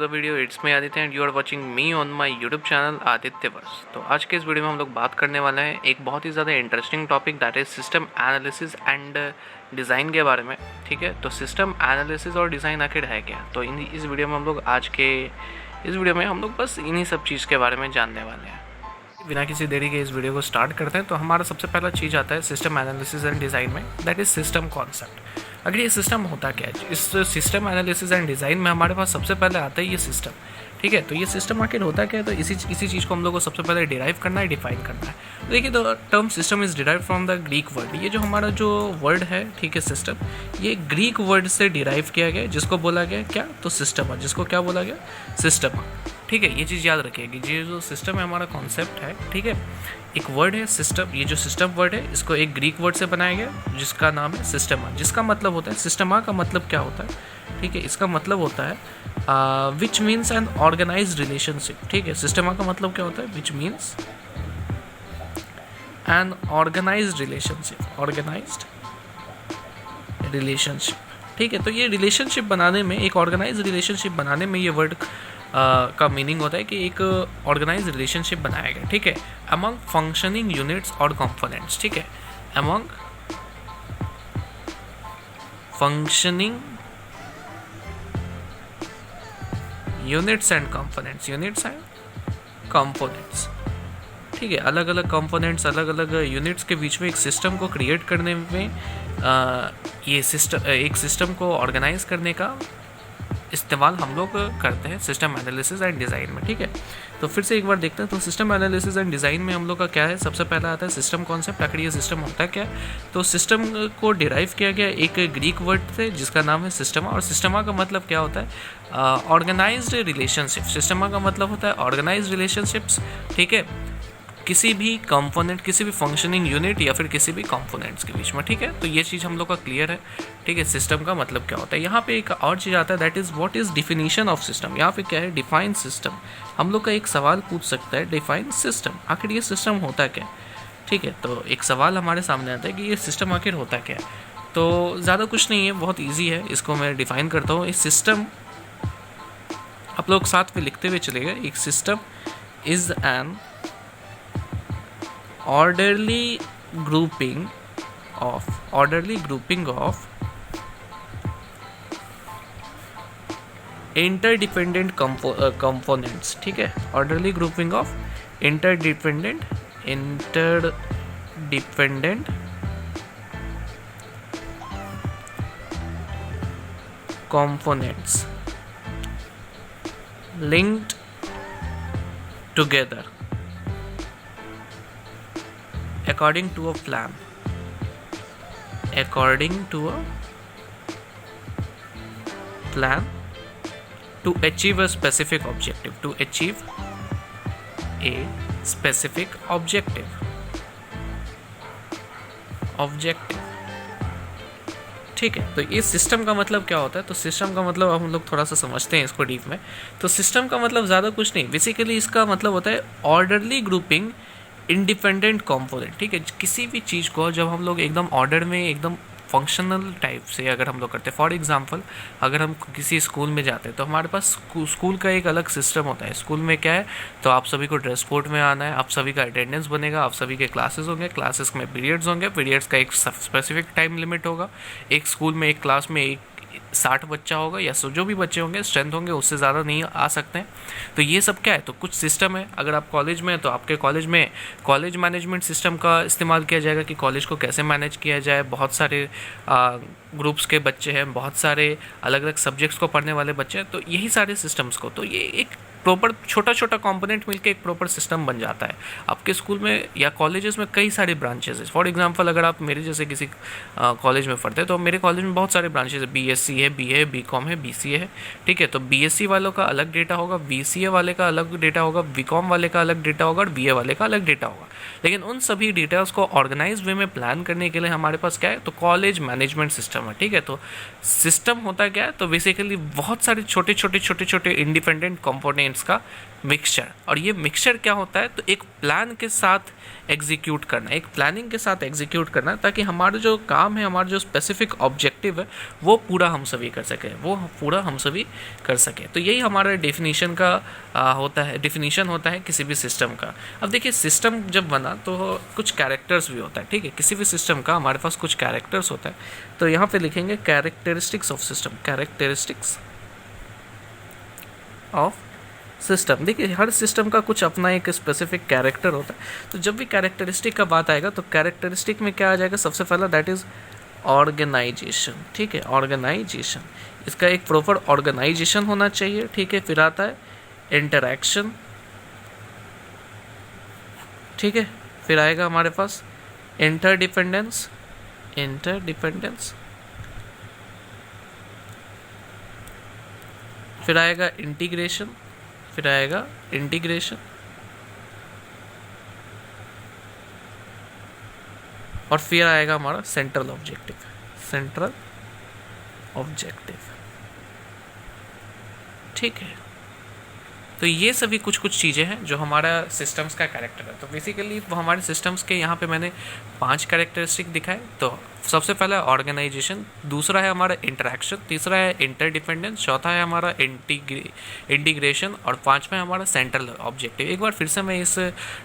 The video. It's me Aditya and you are watching me on my YouTube channel Aditya verse. तो आज के इस video में हम लोग बात करने वाले हैं एक बहुत ही ज़्यादा interesting topic, that is system analysis and design के बारे में। ठीक है, तो सिस्टम एनालिसिस और डिज़ाइन आखिर है क्या? तो इस वीडियो में हम लोग बस इन्हीं सब चीज़ के बारे में जानने वाले हैं। बिना किसी देरी के इस वीडियो को स्टार्ट करते हैं। तो हमारा सबसे पहला चीज़ आता है सिस्टम एनालिसिस एंड डिज़ाइन में, दैट इज सिस्टम कॉन्सेप्ट। अगर ये सिस्टम होता क्या है, इस सिस्टम एनालिसिस एंड डिज़ाइन में हमारे पास सबसे पहले आता है ये सिस्टम। ठीक है, तो ये सिस्टम आखिर होता क्या है, तो इसी चीज़ को हम लोग को सबसे पहले डिराइव करना है, डिफाइन करना है। तो देखिए, तो term system is derive from the Greek word. ये जो हमारा जो वर्ड है, ठीक है, सिस्टम, ये ग्रीक वर्ड से डिराइव किया गया, जिसको बोला गया क्या, तो सिस्टम, जिसको क्या बोला गया, सिस्टम। ठीक है, ये चीज़ याद रखिएगी, ये जो सिस्टम है हमारा कॉन्सेप्ट है, ठीक है, एक वर्ड है सिस्टम। ये जो सिस्टम वर्ड है, इसको एक ग्रीक वर्ड से बनाया गया जिसका नाम है सिस्टमा, जिसका मतलब होता है, सिस्टमा का मतलब क्या होता है, ठीक है, इसका मतलब होता है which means an organised relationship. ठीक है, सिस्टमा का मतलब क्या होता है, which means an organised relationship. ठीक है, तो ये रिलेशनशिप बनाने में, एक ऑर्गेनाइज्ड रिलेशनशिप बनाने में ये वर्ड का मीनिंग होता है कि एक ऑर्गेनाइज रिलेशनशिप बनाया गया। ठीक है, अमंग फंक्शनिंग यूनिट्स और कंपोनेंट्स। ठीक है, among functioning units and components. ठीक है, अलग अलग कंपोनेंट्स, अलग अलग यूनिट्स के बीच में एक सिस्टम को क्रिएट करने में एक सिस्टम को ऑर्गेनाइज करने का इस्तेमाल हम लोग करते हैं सिस्टम एनालिसिस एंड डिज़ाइन में। ठीक है, तो फिर से एक बार देखते हैं। तो सिस्टम एनालिसिस एंड डिज़ाइन में हम लोग का क्या है, सबसे पहला आता है सिस्टम कॉन्सेप्ट। आखिर ये सिस्टम होता है क्या? तो सिस्टम को डिराइव किया गया एक ग्रीक वर्ड से जिसका नाम है सिस्टमा, और सिस्टमा का मतलब क्या होता है, ऑर्गेनाइज्ड रिलेशनशिप। सिस्टमा का मतलब होता है ऑर्गेनाइज्ड रिलेशनशिप्स। ठीक है, किसी भी कंपोनेंट, किसी भी फंक्शनिंग यूनिट या फिर किसी भी कंपोनेंट्स के बीच में। ठीक है, तो ये चीज़ हम लोग का क्लियर है। ठीक है, सिस्टम का मतलब क्या होता है। यहाँ पे एक और चीज़ आता है, that is what is definition of system. यहाँ पे क्या है, डिफाइन सिस्टम। हम लोग का एक सवाल पूछ सकता है, डिफाइन सिस्टम, आखिर ये सिस्टम होता क्या है। ठीक है, तो एक सवाल हमारे सामने आता है कि ये सिस्टम आखिर होता क्या है। तो ज़्यादा कुछ नहीं है, बहुत ईजी है, इसको मैं डिफाइन करता हूँ। इस सिस्टम, आप लोग साथ में लिखते हुए चले गए, एक system is an orderly grouping of interdependent components। ठीक है, orderly grouping of interdependent components linked together according to a plan to achieve a specific objective ठीक है, तो ये सिस्टम का मतलब क्या होता है। तो सिस्टम का मतलब अब हम लोग थोड़ा सा समझते हैं इसको डीप में। तो सिस्टम का मतलब ज़्यादा कुछ नहीं, बेसिकली इसका मतलब होता है ऑर्डरली ग्रुपिंग इंडिपेंडेंट कंपोनेंट। ठीक है, किसी भी चीज़ को जब हम लोग एकदम ऑर्डर में, एकदम फंक्शनल टाइप से अगर हम लोग करते हैं, फॉर एग्जांपल अगर हम किसी स्कूल में जाते हैं तो हमारे पास स्कूल का एक अलग सिस्टम होता है। स्कूल में क्या है, तो आप सभी को ड्रेस कोड में आना है, आप सभी का अटेंडेंस बनेगा, आप सभी के क्लासेस होंगे, क्लासेस में पीरियड्स होंगे, पीरियड्स का एक स्पेसिफिक टाइम लिमिट होगा। एक स्कूल में, एक क्लास में 60 बच्चा होगा या जो भी बच्चे होंगे, स्ट्रेंथ होंगे, उससे ज़्यादा नहीं आ सकते हैं। तो ये सब क्या है, तो कुछ सिस्टम है। अगर आप कॉलेज में हैं तो आपके कॉलेज में कॉलेज मैनेजमेंट सिस्टम का इस्तेमाल किया जाएगा कि कॉलेज को कैसे मैनेज किया जाए। बहुत सारे ग्रुप्स के बच्चे हैं, बहुत सारे अलग अलग सब्जेक्ट्स को पढ़ने वाले बच्चे हैं, तो यही सारे सिस्टम्स को, तो ये एक प्रॉपर छोटा छोटा कंपोनेंट मिलकर एक प्रॉपर सिस्टम बन जाता है। आपके स्कूल में या कॉलेजेस में कई सारे ब्रांचेस हैं। फॉर एग्जांपल अगर आप मेरे जैसे किसी कॉलेज में पढ़ते हैं तो मेरे कॉलेज में बहुत सारे ब्रांचेस है, बीएससी है, बीए, बीकॉम है, बीसीए है। ठीक है, तो बीएससी वालों का अलग डेटा होगा, बीसीए वाले का अलग डेटा होगा, बीकॉम वाले का अलग डेटा होगा और बीए वाले का अलग डेटा होगा। लेकिन उन सभी डिटेल्स को ऑर्गेनाइज वे में प्लान करने के लिए हमारे पास क्या है, तो कॉलेज मैनेजमेंट सिस्टम है। ठीक है, तो सिस्टम होता क्या है, तो बेसिकली बहुत सारे छोटे छोटे इंडिपेंडेंट कंपोनेंट्स कंपोनेंट्स का मिक्सचर। और ये मिक्सचर क्या होता है, तो एक प्लान के साथ एग्जीक्यूट करना, एक प्लानिंग के साथ एग्जीक्यूट करना, ताकि हमारा जो काम है, हमारा जो स्पेसिफिक ऑब्जेक्टिव है, वो पूरा हम सभी कर सके, वो पूरा हम सभी कर सके। तो यही हमारा डेफिनेशन का होता है, डेफिनेशन होता है किसी भी सिस्टम का। अब देखिए, सिस्टम जब बना तो कुछ कैरेक्टर्स भी होता है, ठीक है, किसी भी सिस्टम का हमारे पास कुछ कैरेक्टर्स होता है। तो यहाँ पे लिखेंगे characteristics of system, characteristics of system. देखिए, हर सिस्टम का कुछ अपना एक स्पेसिफिक कैरेक्टर होता है। तो जब भी कैरेक्टरिस्टिक का बात आएगा तो कैरेक्टरिस्टिक में क्या आ जाएगा, सबसे पहला दैट इज़ ऑर्गेनाइजेशन, ठीक है, ऑर्गेनाइजेशन। इसका एक प्रॉपर ऑर्गेनाइजेशन होना चाहिए, ठीक है। फिर आता है इंटरैक्शन, ठीक है। फिर आएगा हमारे पास इंटरडिपेंडेंस, इंटरडिपेंडेंस। फिर आएगा इंटीग्रेशन, फिर आएगा इंटीग्रेशन, और फिर आएगा हमारा सेंट्रल ऑब्जेक्टिव, सेंट्रल ऑब्जेक्टिव, ठीक है। तो ये सभी कुछ कुछ चीज़ें हैं जो हमारा सिस्टम्स का कैरेक्टर है। तो बेसिकली वो हमारे सिस्टम्स के यहाँ पे मैंने 5 कैरेक्टरिस्टिक दिखाए। तो सबसे पहला ऑर्गेनाइजेशन, दूसरा है हमारा इंटरेक्शन, तीसरा है इंटरडिपेंडेंस, चौथा है हमारा इंटीग्रेशन, और पांचवा है हमारा सेंट्रल ऑब्जेक्टिव। एक बार फिर से मैं इस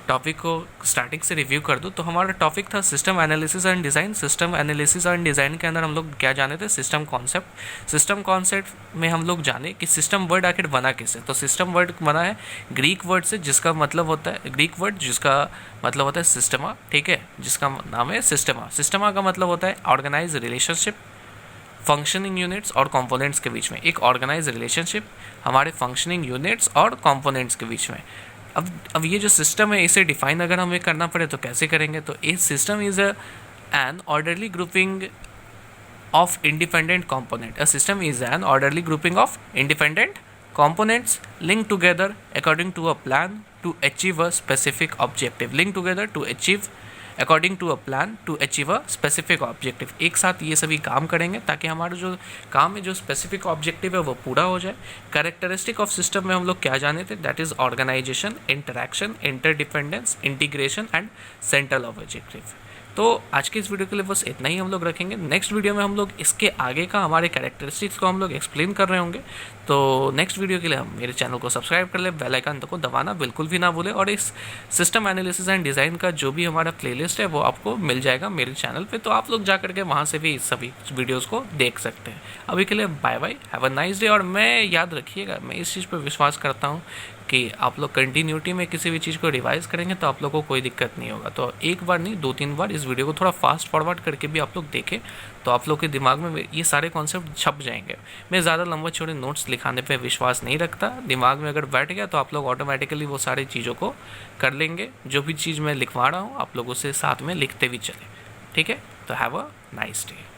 टॉपिक को स्टार्टिंग से रिव्यू कर दूँ तो हमारा टॉपिक था system analysis and design. System analysis and design के अंदर हम लोग क्या जाने थे, सिस्टम कॉन्सेप्ट। सिस्टम कॉन्सेप्ट में हम लोग जाने कि सिस्टम वर्ड आखिर बना कैसे। तो सिस्टम वर्ड बना है ग्रीक वर्ड से, जिसका मतलब होता है, ग्रीक वर्ड जिसका मतलब होता है सिस्टमा, ठीक है, जिसका नाम है सिस्टमा। सिस्टमा का मतलब होता है ऑर्गेनाइज रिलेशनशिप फंक्शनिंग यूनिट्स और कंपोनेंट्स के बीच में, एक ऑर्गेनाइज रिलेशनशिप हमारे फंक्शनिंग यूनिट्स और कंपोनेंट्स के बीच में। अब ये जो सिस्टम है, इसे डिफाइन अगर हमें करना पड़े तो कैसे करेंगे। तो a system is an orderly grouping of independent component. A system is an orderly grouping of independent components linked together according to a plan to achieve a specific objective. Linked together to achieve according to a plan to achieve a specific objective. एक साथ ये सभी काम करेंगे ताकि हमारा जो काम है, जो स्पेसिफिक ऑब्जेक्टिव है, वो पूरा हो जाए। कैरेक्टरिस्टिक ऑफ सिस्टम में हम लोग क्या जाने थे, that is organisation, interaction, interdependence, integration and central objective. तो आज के इस वीडियो के लिए बस इतना ही हम लोग रखेंगे। नेक्स्ट वीडियो में हम लोग इसके आगे का हमारे कैरेक्टरिस्टिक्स को हम लोग एक्सप्लेन कर रहे होंगे। तो नेक्स्ट वीडियो के लिए हम मेरे चैनल को सब्सक्राइब कर ले, बेल आइकन को दबाना बिल्कुल भी ना भूले, और इस सिस्टम एनालिसिस एंड डिज़ाइन का जो भी हमारा प्लेलिस्ट है वो आपको मिल जाएगा मेरे चैनल पे। तो आप लोग जा करके वहाँ से भी सभी वीडियोज़ को देख सकते हैं। अभी के लिए bye bye, have a nice day. और मैं याद रखिएगा, मैं इस चीज़ पर विश्वास करता हूँ कि आप लोग कंटिन्यूटी में किसी भी चीज़ को रिवाइज करेंगे तो आप लोगों को कोई दिक्कत नहीं होगा। तो एक बार नहीं, 2-3 बार इस वीडियो को थोड़ा फास्ट फॉरवर्ड करके भी आप लोग देखें तो आप लोग के दिमाग में ये सारे कॉन्सेप्ट छप जाएंगे। मैं ज़्यादा लंबे चौड़े नोट्स लिखाने पे विश्वास नहीं रखता। दिमाग में अगर बैठ गया तो आप लोग ऑटोमेटिकली वो सारी चीज़ों को कर लेंगे। जो भी चीज़ मैं लिखवा रहा हूँ आप लोग उसे साथ में लिखते भी चले, ठीक है। तो हैव अ नाइस डे।